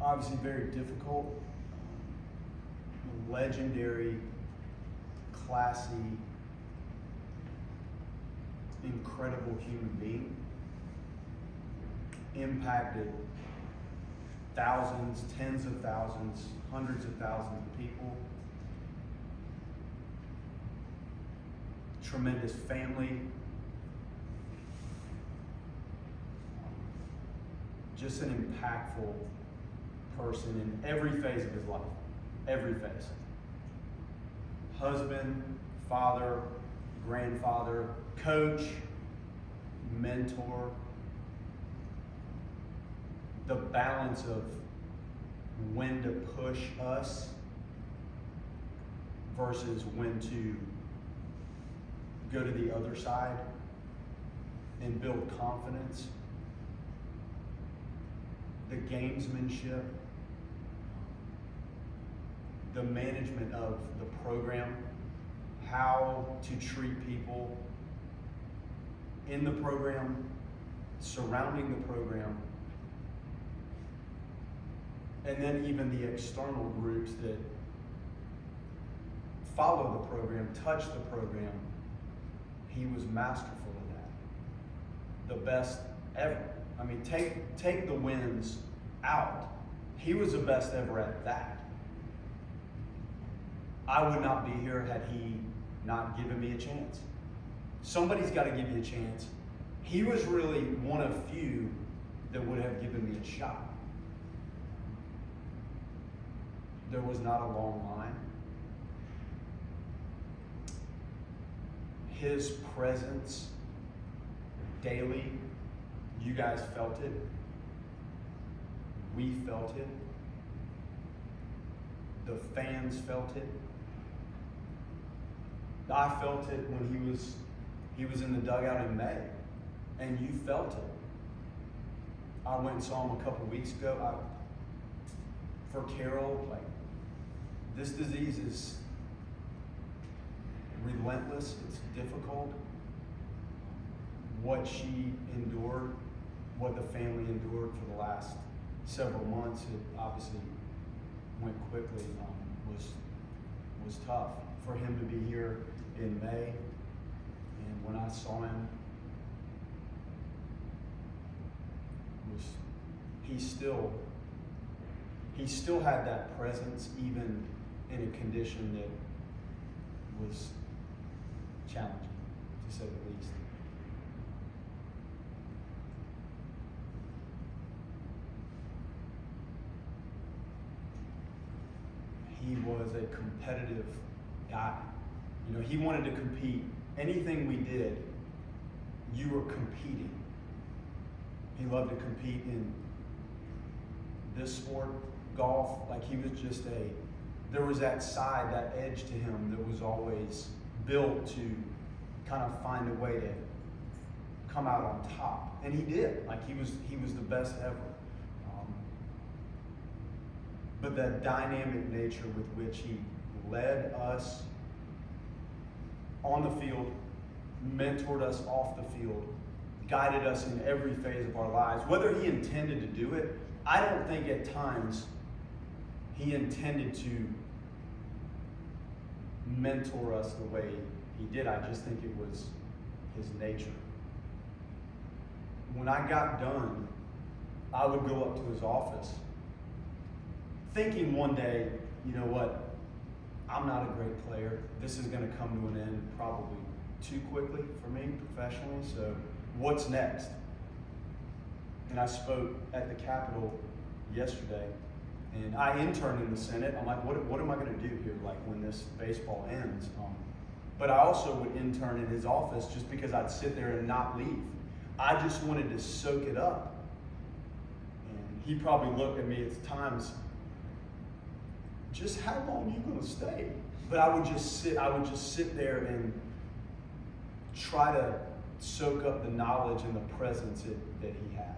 obviously very difficult, legendary, classy, incredible human being, impacted thousands, tens of thousands, hundreds of thousands of people. Tremendous family. Just an impactful person in every phase of his life. Every phase. Husband, father, grandfather, coach, mentor. The balance of when to push us versus when to go to the other side and build confidence. The gamesmanship, the management of the program, how to treat people in the program, surrounding the program, and then even the external groups that follow the program, touch the program. He was masterful in that. The best ever. I mean, take the wins out. He was the best ever at that. I would not be here had he not given me a chance. Somebody's got to give you a chance. He was really one of few that would have given me a shot. There was not a long line. His presence daily, you guys felt it. We felt it. The fans felt it. I felt it when he was in the dugout in May, and you felt it. I went and saw him a couple weeks ago. For Carol, like, this disease is relentless. It's difficult. What she endured, what the family endured for the last several months, it obviously went quickly, was tough. For him to be here in May, and when I saw him, he still had that presence, even in a condition that was challenging, to say the least. He was a competitive guy. You know, he wanted to compete. Anything we did, you were competing. He loved to compete in this sport, golf. Like, he was just there was that side, that edge to him that was always built to kind of find a way to come out on top. And he did. Like, he was the best ever. But that dynamic nature with which he led us on the field, mentored us off the field, guided us in every phase of our lives. Whether he intended to do it, I don't think at times he intended to mentor us the way he did. I just think it was his nature. When I got done, I would go up to his office thinking one day, you know what, I'm not a great player. This is going to come to an end probably too quickly for me professionally, so what's next? And I spoke at the Capitol yesterday, and I interned in the Senate. I'm like, what am I going to do here, like, when this baseball ends? But I also would intern in his office just because I'd sit there and not leave. I just wanted to soak it up. And he probably looked at me at times, just how long are you going to stay? But I would just sit there and try to soak up the knowledge and the presence that he had.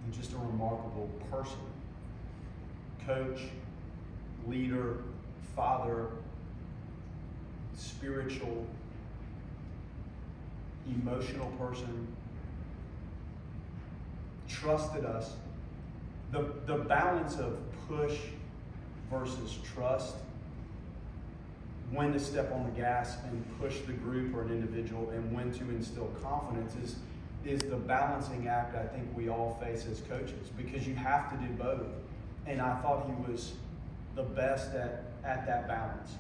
And just a remarkable person. Coach, leader, father, spiritual, emotional person, trusted us. The balance of push versus trust, when to step on the gas and push the group or an individual, and when to instill confidence is the balancing act I think we all face as coaches, because you have to do both. And I thought he was the best at that balance.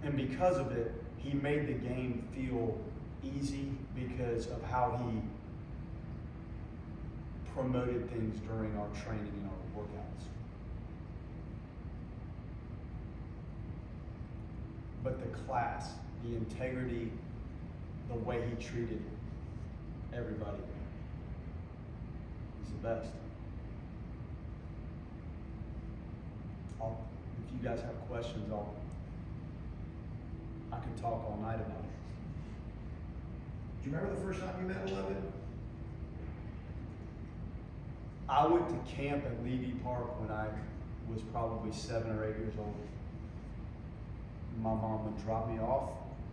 And because of it, he made the game feel easy because of how he promoted things during our training and our workouts. But the class, the integrity, the way he treated everybody, he's the best. If you guys have questions, I could talk all night about it. Do you remember the first time you met 11? I went to camp at Levy Park when I was probably 7 or 8 years old. My mom would drop me off.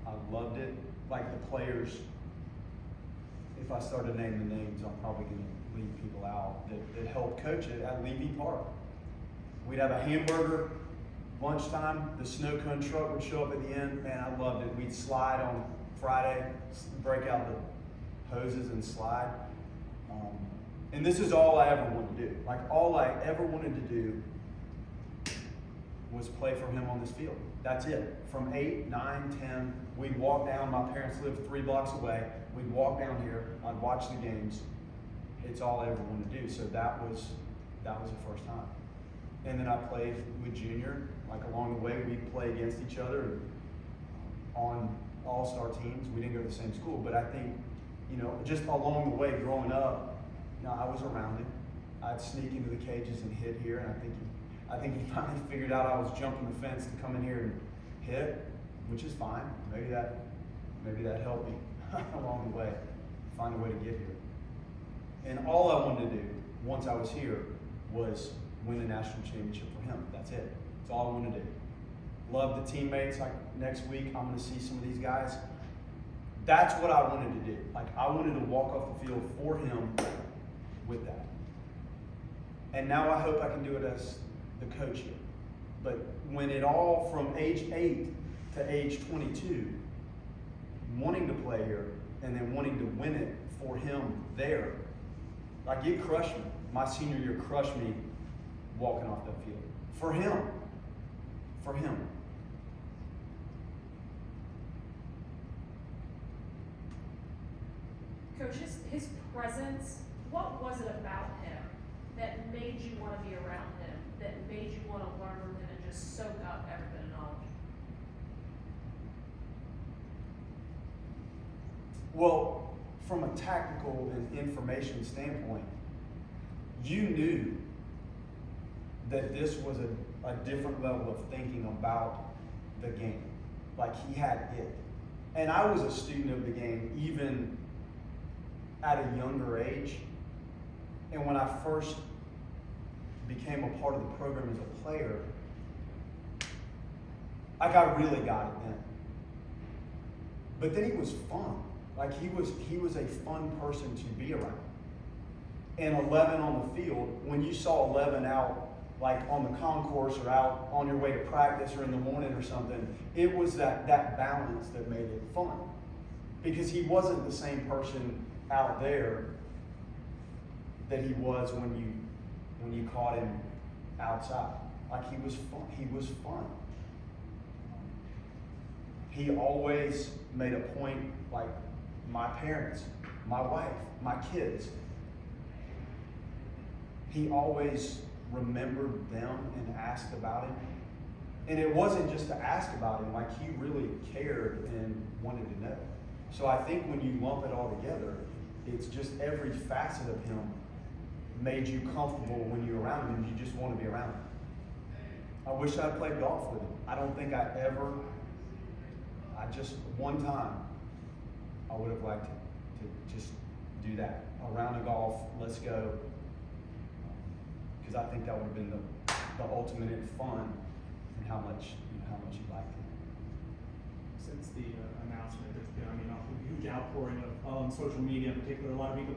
I loved it. Like the players, if I started naming the names, I'm probably going to leave people out that helped coach it at Levy Park. We'd have a hamburger, lunchtime, the snow cone truck would show up at the end. Man, I loved it. We'd slide on Friday, break out the hoses and slide. And this is all I ever wanted to do. Like, all I ever wanted to do was play for him on this field. That's it. From 8, 9, 10, we'd walk down. My parents lived 3 blocks away. We'd walk down here. I'd watch the games. It's all I ever wanted to do. So that was the first time. And then I played with Junior. Like, along the way, we'd play against each other on all-star teams. We didn't go to the same school, but I think, just along the way, growing up, I was around him. I'd sneak into the cages and hit here, and I think he finally figured out I was jumping the fence to come in here and hit, which is fine. Maybe that helped me along the way, find a way to get here. And all I wanted to do once I was here was win a national championship for him. That's it. That's all I wanted to do. Love the teammates. Like, next week, I'm going to see some of these guys. That's what I wanted to do. Like, I wanted to walk off the field for him with that. And now I hope I can do it as the coach here. But when it all, from age 8 to age 22, wanting to play here and then wanting to win it for him there, like, it crushed me. My senior year crushed me walking off that field. For him. For him. Coach, his presence, what was it about him that made you want to be around him, that made you want to learn from him and just soak up every bit of knowledge? Well, from a tactical and information standpoint, you knew that this was a different level of thinking about the game. Like, he had it. And I was a student of the game even at a younger age. And when I first became a part of the program as a player, like, I really got it then. But then he was fun. Like, he was a fun person to be around. And 11 on the field, when you saw 11 out, like on the concourse or out on your way to practice or in the morning or something, it was that balance that made it fun. Because he wasn't the same person out there that he was when you caught him outside. Like, he was fun. He was fun. He always made a point, like, my parents, my wife, my kids. He always remembered them and asked about him. And it wasn't just to ask about him, like, he really cared and wanted to know. So I think when you lump it all together, it's just every facet of him made you comfortable when you're around him. You just want to be around him. I wish I'd played golf with him. I don't think one time, I would have liked to just do that. A round of golf, let's go. Because I think that would have been the ultimate in fun and how much you liked it. Since the announcement, there's been, a huge outpouring of social media in particular. A lot of people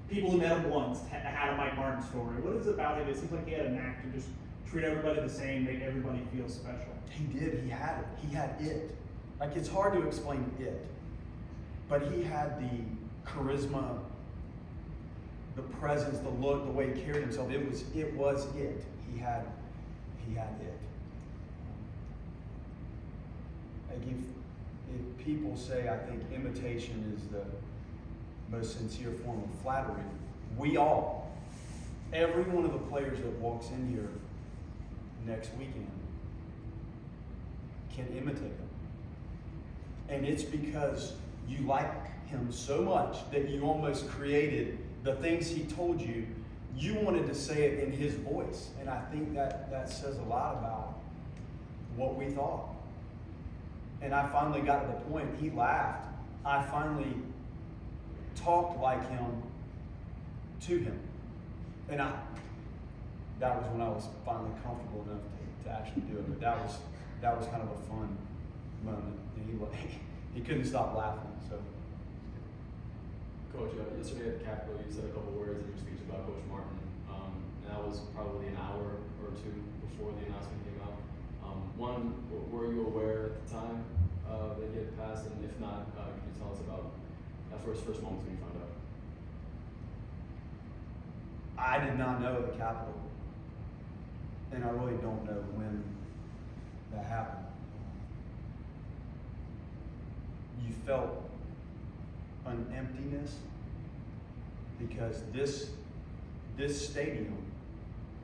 people who met him once had a Mike Martin story. What is it about him? It seems like he had a knack to just treat everybody the same, make everybody feel special. He did. He had it. He had it. Like, it's hard to explain it, but he had the charisma, the presence, the look, the way he carried himself. It was it. He had it. Like, if people say, I think imitation is the most sincere form of flattery, every one of the players that walks in here next weekend can imitate him. And it's because you like him so much that you almost created the things he told you. You wanted to say it in his voice. And I think that says a lot about what we thought. And I finally got to the point, he laughed. I finally talked like him to him. And that was when I was finally comfortable enough to actually do it. But that was kind of a fun moment. And he couldn't stop laughing. So, Coach, yesterday at the Capitol, you said a couple words in your speech about Coach Martin, and that was probably an hour or two before the announcement came out. One, were you aware at the time that he had passed, and if not, could you tell us about that first moments when you found out? I did not know at the Capitol, and I really don't know when that happened. You felt an emptiness because this stadium,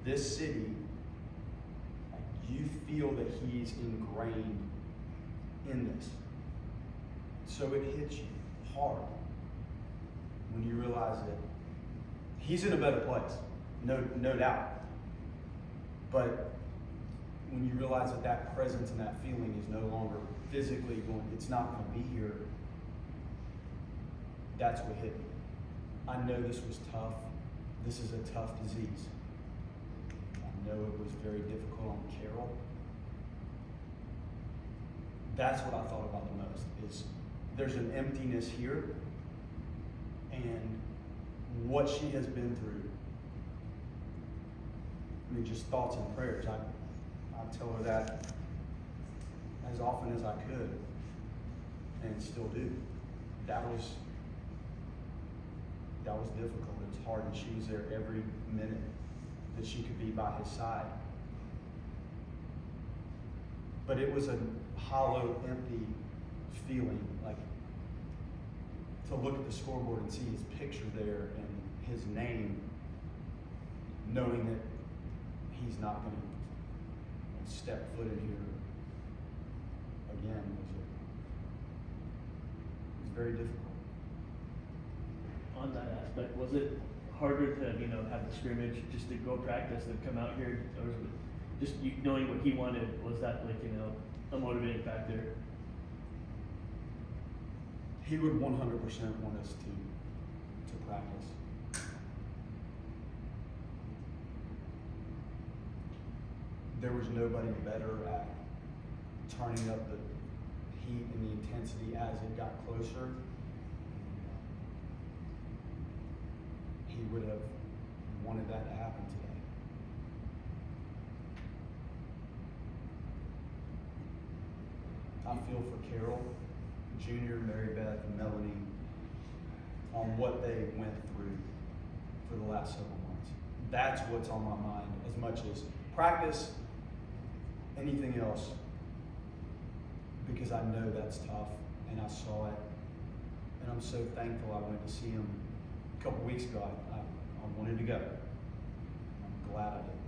this city, you feel that he's ingrained in this. So it hits you hard when you realize that he's in a better place, no doubt. But when you realize that presence and that feeling is no longer physically it's not going to be here, that's what hit me. I know this was tough. This is a tough disease. I know it was very difficult on Carol. That's what I thought about the most, is there's an emptiness here, and what she has been through. I mean, just thoughts and prayers. I tell her that as often as I could, and still do. That was difficult. It was hard, and she was there every minute that she could be by his side. But it was a hollow, empty feeling, like to look at the scoreboard and see his picture there and his name, knowing that he's not going to step foot in here again was very difficult. On that aspect, was it harder to, have the scrimmage, just to go practice and come out here, or was it just you knowing what he wanted, was that a motivating factor? He would 100% want us to practice. There was nobody better at turning up the heat and the intensity as it got closer. He would have wanted that to happen today. I feel for Carol, Junior, Mary Beth, and Melanie on what they went through for the last several months. That's what's on my mind as much as practice, anything else, because I know that's tough, and I saw it, and I'm so thankful I went to see him a couple weeks ago. I wanted to go. I'm glad I did.